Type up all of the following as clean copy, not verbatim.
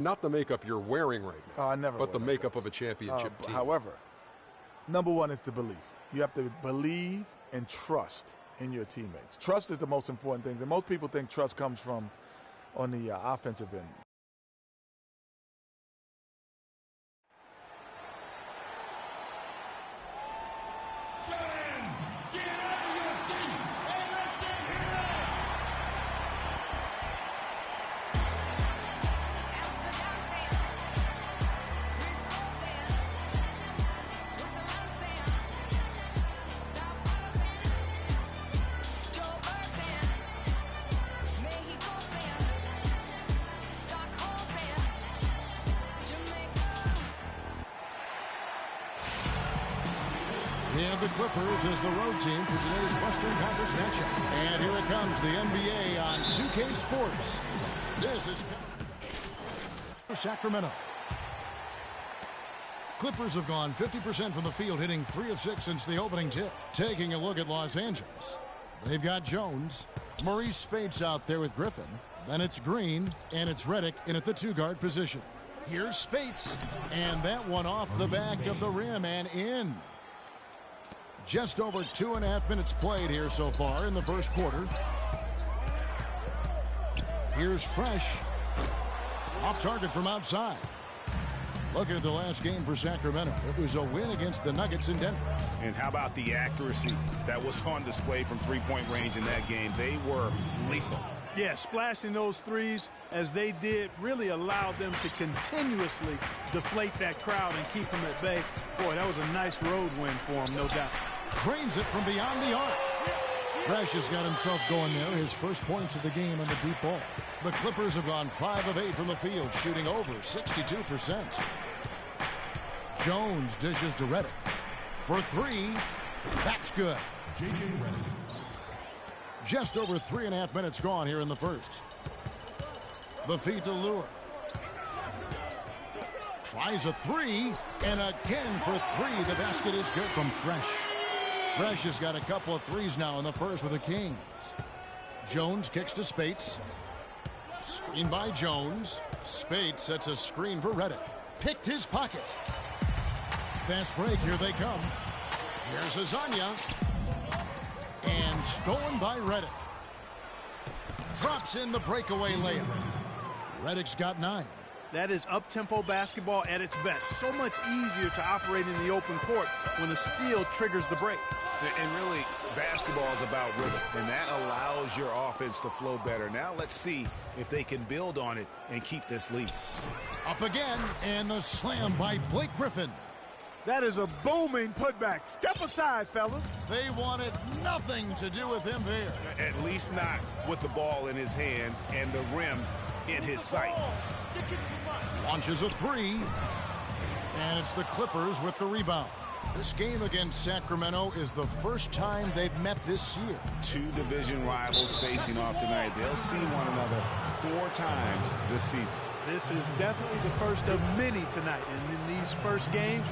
Not the makeup you're wearing right now, I never but the makeup of a championship team. However, number one is the belief. You have to believe and trust in your teammates. Trust is the most important thing. And most people think trust comes from on the offensive end. And the Clippers as the road team for today's Western Conference matchup. And here it comes, the NBA on 2K Sports. This is Sacramento. Clippers have gone 50% from the field, hitting 3 of 6 since the opening tip. Taking a look at Los Angeles. They've got Jones. Maurice Spates out there with Griffin. Then it's Green, and it's Redick in at the 2-guard position. Here's Spates. And that one off the back of the rim and in. Just over 2.5 minutes played here so far in the first quarter. Here's Fresh. Off target from outside. Looking at the last game for Sacramento. It was a win against the Nuggets in Denver. And how about the accuracy that was on display from three-point range in that game? They were lethal. Yeah, splashing those threes as they did really allowed them to continuously deflate that crowd and keep them at bay. Boy, that was a nice road win for them, no doubt. Cranes it from beyond the arc. Fresh has got himself going there. His first points of the game on the deep ball. The Clippers have gone 5 of 8 from the field, shooting over 62%. Jones dishes to Redick. For 3, that's good. J.J. Redick. Just over 3.5 minutes gone here in the first. The feed to Lure. Tries a 3, and again for 3. The basket is good from Fresh. Fresh has got a couple of 3s now in the first with the Kings. Jones kicks to Spates. Screen by Jones. Spates sets a screen for Redick. Picked his pocket. Fast break, here they come. Here's Azania. And stolen by Redick. Drops in the breakaway layup. Redick's got 9. That is up-tempo basketball at its best. So much easier to operate in the open court when a steal triggers the break. And really, basketball is about rhythm, and that allows your offense to flow better. Now let's see if they can build on it and keep this lead. Up again, and the slam by Blake Griffin. That is a booming putback. Step aside, fellas. They wanted nothing to do with him there. At least not with the ball in his hands and the rim in his sight. Launches a 3, and it's the Clippers with the rebound. This game against Sacramento is the first time they've met this year. 2 division rivals facing off tonight. They'll see one another 4 times this season. This is definitely the first of many tonight. And in these first games,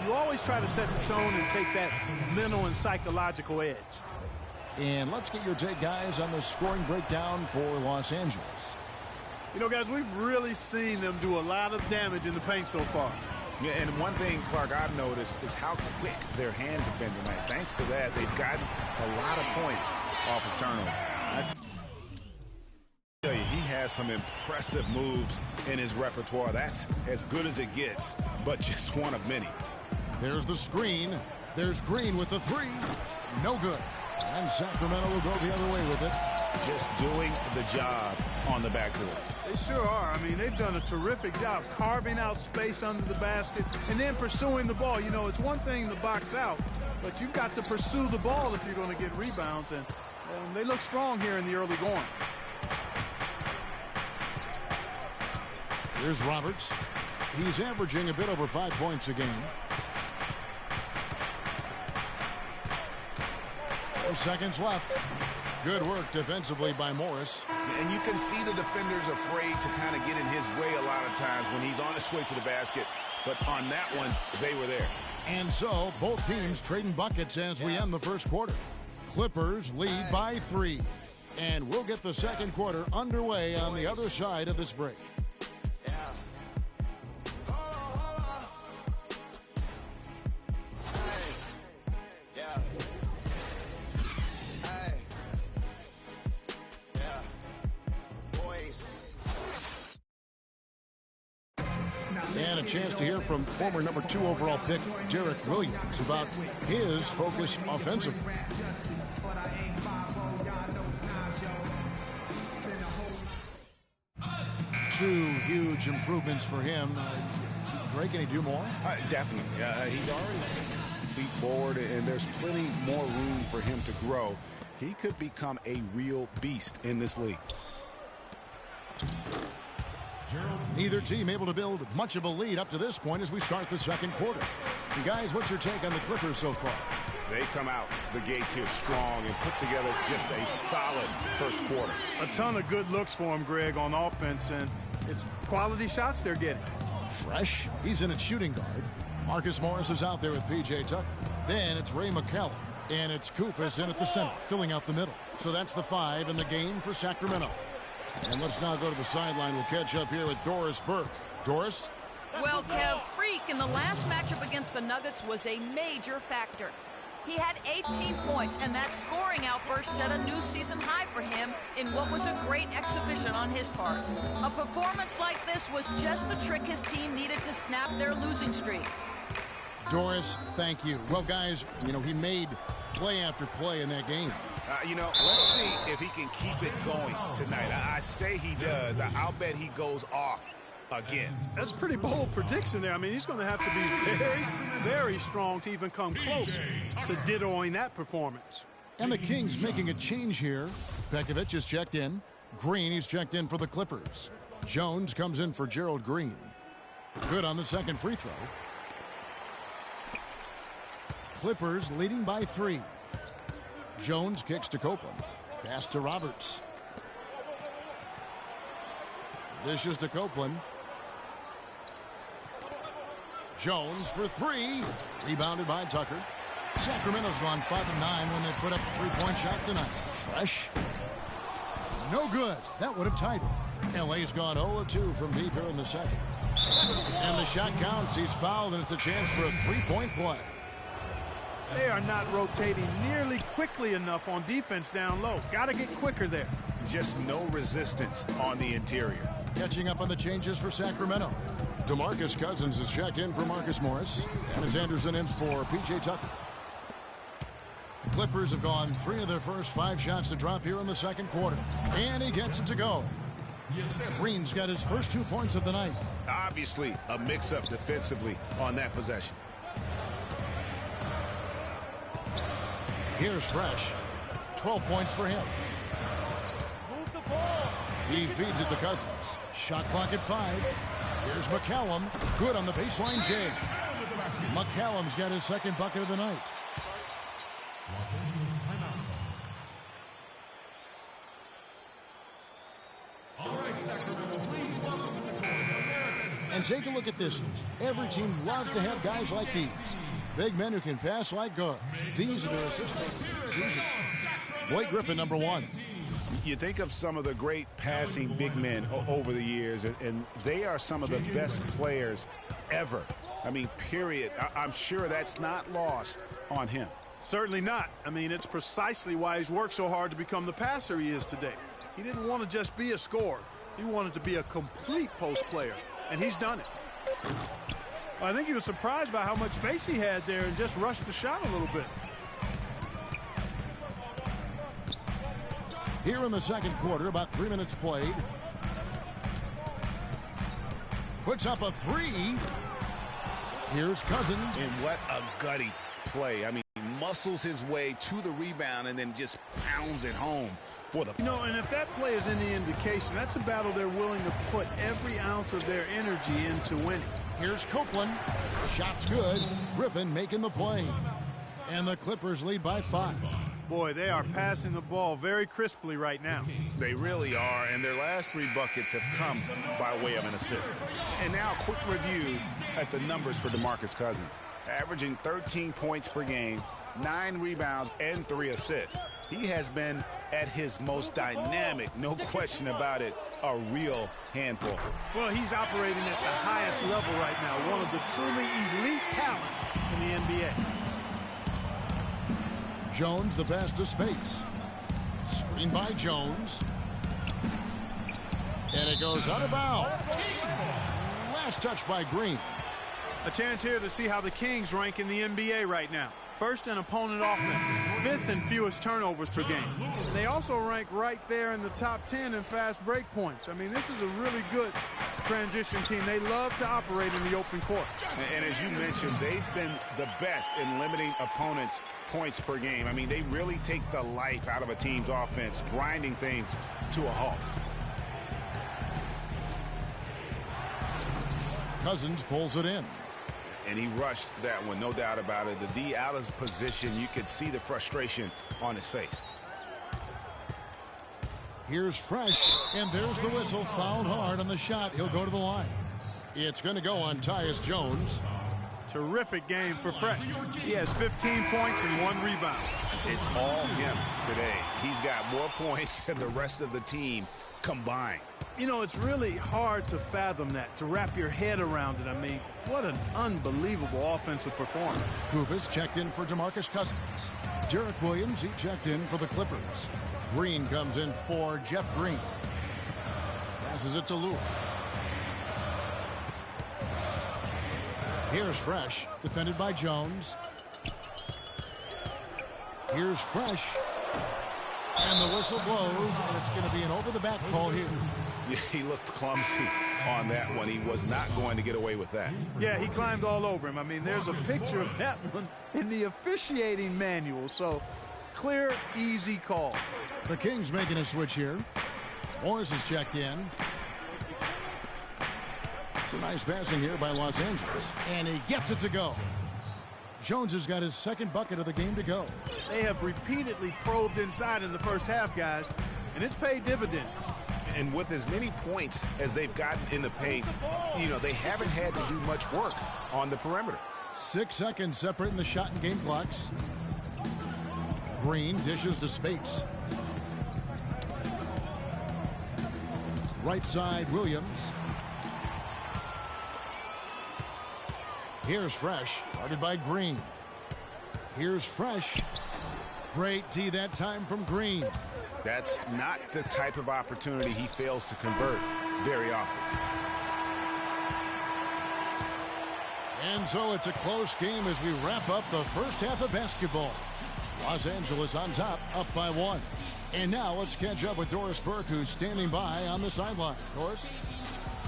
you always try to set the tone and take that mental and psychological edge. And let's get your take, guys, on the scoring breakdown for Los Angeles. You know, guys, we've really seen them do a lot of damage in the paint so far. Yeah, and one thing, Clark, I've noticed is how quick their hands have been tonight. Thanks to that, they've gotten a lot of points off of turnover. I tell you, he has some impressive moves in his repertoire. That's as good as it gets, but just one of many. There's the screen. There's Green with the 3. No good. And Sacramento will go the other way with it. Just doing the job on the backboard. They sure are. I mean, they've done a terrific job carving out space under the basket and then pursuing the ball. You know, it's one thing to box out, but you've got to pursue the ball if you're going to get rebounds, and they look strong here in the early going. Here's Roberts. He's averaging a bit over 5 points a game. 4 seconds left. Good work defensively by Morris. And you can see the defenders afraid to kind of get in his way a lot of times when he's on his way to the basket. But on that one, they were there. And so, both teams trading buckets as we end the first quarter. Clippers lead by 3. And we'll get the second quarter underway on the other side of this break. And a chance to hear from former number 2 overall pick Derek Williams about his focus offensively. Two huge improvements for him. Greg, can he do more? Definitely. He's already leap forward, and there's plenty more room for him to grow. He could become a real beast in this league. Neither team able to build much of a lead up to this point as we start the second quarter. And guys, what's your take on the Clippers so far? They come out the gates here strong and put together just a solid first quarter. A ton of good looks for him, Greg, on offense, and it's quality shots they're getting. Fresh, he's in at shooting guard. Marcus Morris is out there with P.J. Tucker. Then it's Ray McCallum. And it's Kufis in at the center, filling out the middle. So that's the 5 in the game for Sacramento. And let's now go to the sideline. We'll catch up here with Doris Burke. Doris? Well, Kev, Freak in the last matchup against the Nuggets was a major factor. He had 18 points, and that scoring outburst set a new season high for him in what was a great exhibition on his part. A performance like this was just the trick his team needed to snap their losing streak. Doris, thank you. Well, guys, he made play after play in that game. Let's see if he can keep it going tonight. I say he does. I'll bet he goes off again. That's a pretty bold prediction there. I mean, he's going to have to be very, very strong to even come close to dittoing that performance. And the Kings making a change here. Pekovic is checked in. Green, he's checked in for the Clippers. Jones comes in for Gerald Green. Good on the second free throw. Clippers leading by 3. Jones kicks to Copeland. Pass to Roberts. Dishes to Copeland. Jones for 3. Rebounded by Tucker. Sacramento's gone 5 of 9 when they put up a 3-point shot tonight. Fresh. No good. That would have tied it. LA's gone 0 of 2 from deep here in the second. And the shot counts. He's fouled, and it's a chance for a 3-point play. They are not rotating nearly quickly enough on defense down low. Got to get quicker there. Just no resistance on the interior. Catching up on the changes for Sacramento. DeMarcus Cousins is checked in for Marcus Morris. And it's Anderson in for P.J. Tucker. The Clippers have gone 3 of their first 5 shots to drop here in the second quarter. And he gets it to go. Green's got his first 2 points of the night. Obviously, a mix-up defensively on that possession. Here's Fresh. 12 points for him. Move the ball. He feeds it to Cousins. Shot clock at 5. Here's McCallum. Good on the baseline jig. McCallum's got his second bucket of the night. Los Angeles timeout. All right, Sacramento, please welcome to the court, American. And take a look at this list. Every team loves to have guys like these. Big men who can pass like guards. These are their assistants this season. Blake Griffin, number 1. You think of some of the great passing big men over the years, and they are some of the best players ever. I mean, period. I'm sure that's not lost on him. Certainly not. I mean, it's precisely why he's worked so hard to become the passer he is today. He didn't want to just be a scorer. He wanted to be a complete post player, and he's done it. I think he was surprised by how much space he had there and just rushed the shot a little bit. Here in the second quarter, about 3 minutes played. Puts up a 3. Here's Cousins. And what a gutty play. I mean, he muscles his way to the rebound and then just pounds it home for the... And if that play is any indication, that's a battle they're willing to put every ounce of their energy into winning. Here's Copeland. Shot's good. Griffin making the play. And the Clippers lead by 5. Boy, they are passing the ball very crisply right now. They really are, and their last 3 buckets have come by way of an assist. And now a quick review at the numbers for DeMarcus Cousins. Averaging 13 points per game, 9 rebounds, and 3 assists. He has been at his most dynamic, no question about it, a real handful. Well, he's operating at the highest level right now, one of the truly elite talents in the NBA. Jones, the pass to Spates. Screen by Jones. And it goes out of bounds. Last touch by Green. A chance here to see how the Kings rank in the NBA right now. First in opponent offense, fifth in fewest turnovers per game. They also rank right there in the top 10 in fast break points. I mean, this is a really good transition team. They love to operate in the open court. And as you mentioned, they've been the best in limiting opponents' points per game. I mean, they really take the life out of a team's offense, grinding things to a halt. Cousins pulls it in. And he rushed that one, no doubt about it. The D out of position, you could see the frustration on his face. Here's Fresh, and there's the whistle. Fouled hard on the shot. He'll go to the line. It's going to go on Tyus Jones. Terrific game for Fresh. He has 15 points and 1 rebound. It's all him today. He's got more points than the rest of the team combined. You know, it's really hard to fathom that, to wrap your head around it. I mean, what an unbelievable offensive performance. Kufis checked in for DeMarcus Cousins. Derek Williams, he checked in for the Clippers. Green comes in for Jeff Green. Passes it to Lue. Here's Fresh, defended by Jones. Here's Fresh. And the whistle blows, and it's going to be an over-the-back call here. Yeah, he looked clumsy on that one. He was not going to get away with that. Yeah, he climbed all over him. I mean, there's a picture of that one in the officiating manual. So, clear, easy call. The Kings making a switch here. Morris is checked in. It's a nice passing here by Los Angeles. And he gets it to go. Jones has got his second bucket of the game to go. They have repeatedly probed inside in the first half, guys, and it's paid dividends. And with as many points as they've gotten in the paint, you know, they haven't had to do much work on the perimeter. 6 seconds separating the shot and game clocks. Green dishes to Spates. Right side, Williams. Here's Fresh, guarded by Green. Here's Fresh. Great D that time from Green. That's not the type of opportunity he fails to convert very often. And so it's a close game as we wrap up the first half of basketball. Los Angeles on top, up by 1. And now let's catch up with Doris Burke, who's standing by on the sideline. Doris?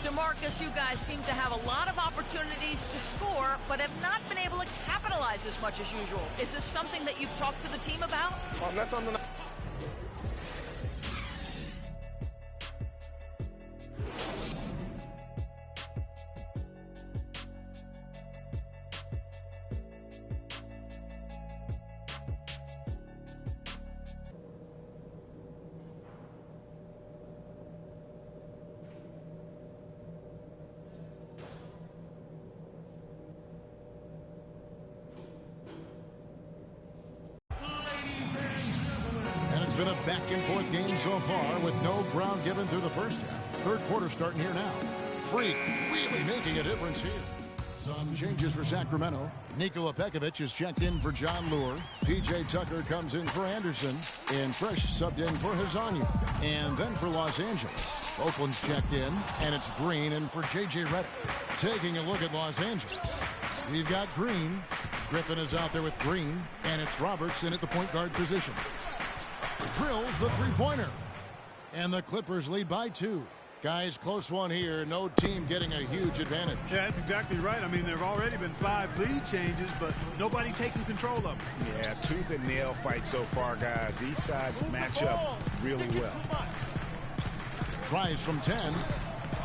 DeMarcus, you guys seem to have a lot of opportunities to score, but have not been able to capitalize as much as usual. Is this something that you've talked to the team about? That's something. Been a back-and-forth game so far with no ground given through the first half. Third quarter starting here now. Freak really making a difference here. Some changes for Sacramento. Nikola Pekovic is checked in for John Lure. P.J. Tucker comes in for Anderson. And Fresh subbed in for Hezonja. And then for Los Angeles, Oakland's checked in, and it's Green in for J.J. Redick. Taking a look at Los Angeles, we've got Green. Griffin is out there with Green, and it's Roberts in at the point guard position. Drills the three-pointer. And the Clippers lead by 2. Guys, close one here. No team getting a huge advantage. Yeah, that's exactly right. I mean, there have already been 5 lead changes, but nobody taking control of them. Yeah, tooth and nail fight so far, guys. These sides match up really well. Tries from 10.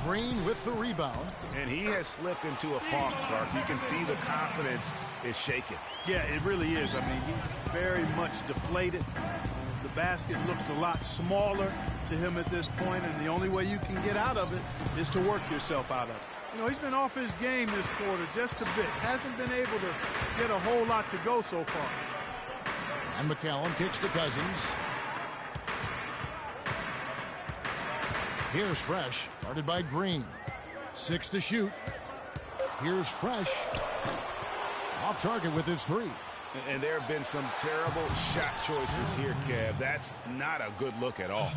Green with the rebound. And he has slipped into a funk, Clark. You can see the confidence is shaken. Yeah, it really is. I mean, he's very much deflated. The basket looks a lot smaller to him at this point, and the only way you can get out of it is to work yourself out of it. You know, he's been off his game this quarter just a bit. Hasn't been able to get a whole lot to go so far. And McCallum kicks to Cousins. Here's Fresh, guarded by Green. 6 to shoot. Here's Fresh. Off target with his 3. And there have been some terrible shot choices here, Kev. That's not a good look at all.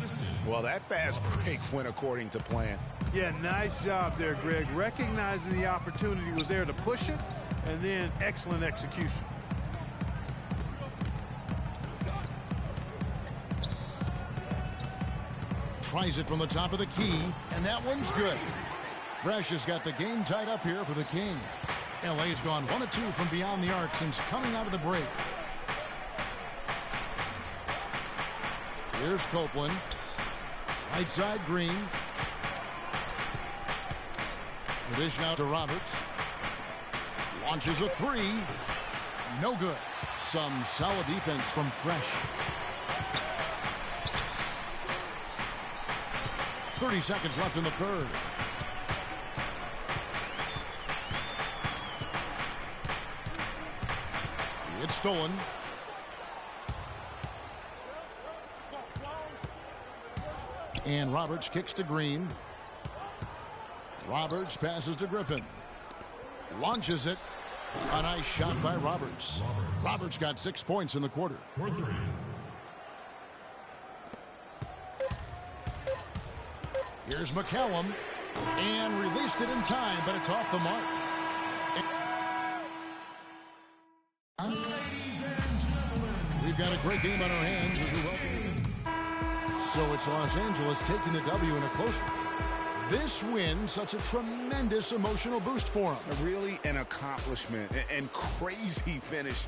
Well, that fast break went according to plan. Yeah, nice job there, Greg. Recognizing the opportunity was there to push it, and then excellent execution. Tries it from the top of the key, and that one's good. Fresh has got the game tied up here for the Kings. LA's gone 1 of 2 from beyond the arc since coming out of the break. Here's Copeland. Right side, Green. The dish now to Roberts. Launches a 3. No good. Some solid defense from Fresh. 30 seconds left in the third. It's stolen. And Roberts kicks to Green. Roberts passes to Griffin. Launches it. A nice shot by Roberts. Roberts got 6 points in the quarter. Here's McCallum. And released it in time, but it's off the mark. We've got a great game on our hands as we welcome you. So it's Los Angeles taking the W in a close one. This win, such a tremendous emotional boost for them. Really an accomplishment and crazy finish.